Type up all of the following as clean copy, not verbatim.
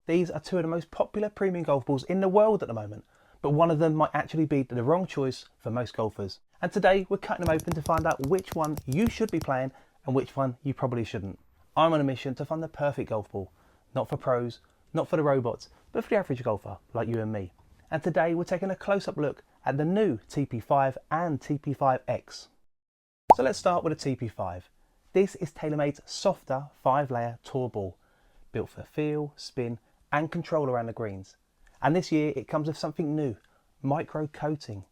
These are two of the most popular premium golf balls in the world at the moment, but one of them might actually be the wrong choice for most golfers. And today we're cutting them open to find out which one you should be playing and which one you probably shouldn't. I'm on a mission to find the perfect golf ball, not for pros, not for the robots, but for the average golfer like you and me. And today we're taking a close-up look at the new TP5 and TP5X. So let's start with the TP5. This is TaylorMade's softer 5-layer tour ball, built for feel, spin and control around the greens. And this year it comes with something new, micro coating.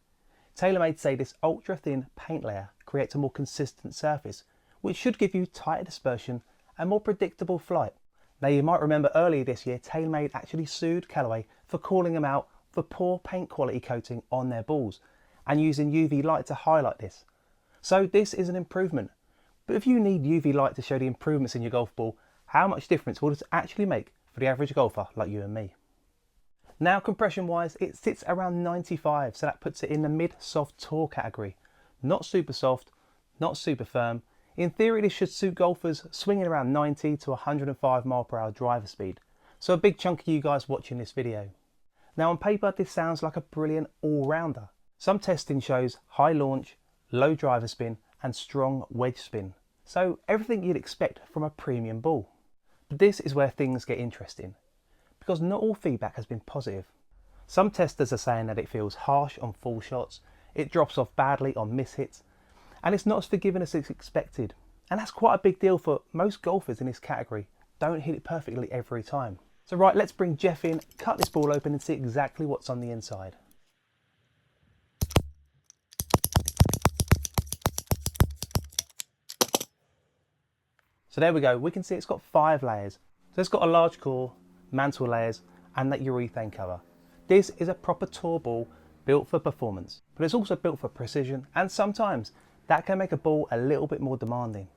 TaylorMade say this ultra thin paint layer creates a more consistent surface, which should give you tighter dispersion and more predictable flight. Now you might remember earlier this year TaylorMade actually sued Callaway for calling them out for poor paint quality coating on their balls and using UV light to highlight this. So this is an improvement. But if you need UV light to show the improvements in your golf ball, how much difference will this actually make for the average golfer like you and me? Now compression wise, it sits around 95, so that puts it in the mid-soft tour category. Not super soft, not super firm. In theory this should suit golfers swinging around 90 to 105 mph driver speed. So a big chunk of you guys watching this video. Now on paper this sounds like a brilliant all-rounder. Some testing shows high launch, low driver spin and strong wedge spin. So everything you'd expect from a premium ball. But this is where things get interesting, because not all feedback has been positive. Some testers are saying that it feels harsh on full shots, it drops off badly on miss hits, and it's not as forgiving as it's expected. And that's quite a big deal for most golfers in this category. Don't hit it perfectly every time. So right, let's bring Jeff in, cut this ball open and see exactly what's on the inside. So there we go, we can see it's got 5 layers. So it's got a large core, mantle layers and that urethane cover. This is a proper tour ball built for performance, but it's also built for precision, and sometimes that can make a ball a little bit more demanding.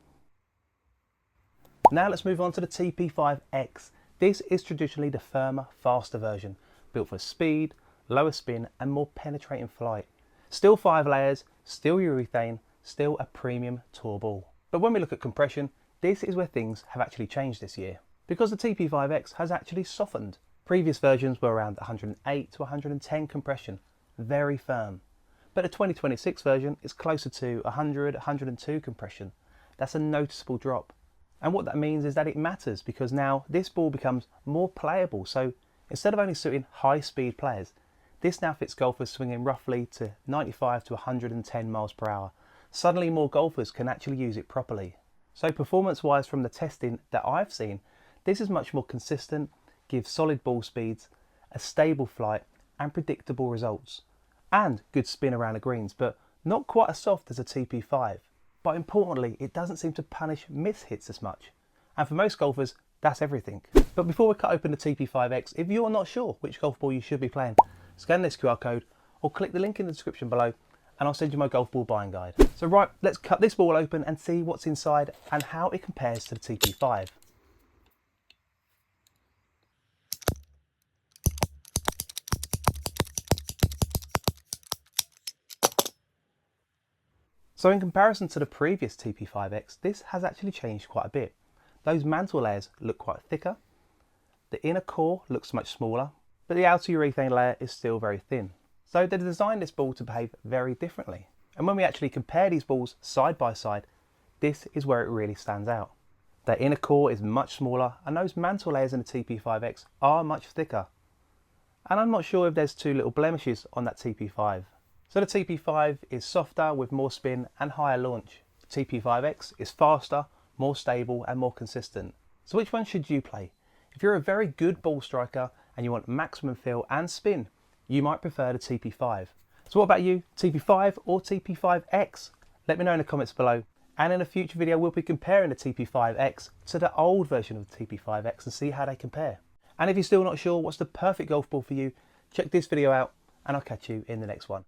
Now let's move on to the TP5X. This is traditionally the firmer, faster version, built for speed, lower spin and more penetrating flight. Still 5 layers, still urethane, still a premium tour ball. But when we look at compression, this is where things have actually changed this year, because the TP5X has actually softened. Previous versions were around 108 to 110 compression, very firm. But the 2026 version is closer to 100, 102 compression. That's a noticeable drop. And what that means is that it matters, because now this ball becomes more playable. So instead of only suiting high speed players, this now fits golfers swinging roughly to 95 to 110 miles per hour. Suddenly more golfers can actually use it properly. So performance wise from the testing that I've seen, this is much more consistent, gives solid ball speeds, a stable flight and predictable results. And good spin around the greens, but not quite as soft as a TP5. But importantly, it doesn't seem to punish miss hits as much. And for most golfers, that's everything. But before we cut open the TP5X, if you're not sure which golf ball you should be playing, scan this QR code or click the link in the description below and I'll send you my golf ball buying guide. So right, let's cut this ball open and see what's inside and how it compares to the TP5. So in comparison to the previous TP5X, this has actually changed quite a bit. Those mantle layers look quite thicker, the inner core looks much smaller, but the outer urethane layer is still very thin. So they designed this ball to behave very differently. And when we actually compare these balls side by side, this is where it really stands out. The inner core is much smaller and those mantle layers in the TP5X are much thicker. And I'm not sure if there's too little blemishes on that TP5. So the TP5 is softer with more spin and higher launch. The TP5X is faster, more stable and more consistent. So which one should you play? If you're a very good ball striker and you want maximum feel and spin, you might prefer the TP5. So what about you, TP5 or TP5X? Let me know in the comments below. And in a future video, we'll be comparing the TP5X to the old version of the TP5X and see how they compare. And if you're still not sure what's the perfect golf ball for you, check this video out and I'll catch you in the next one.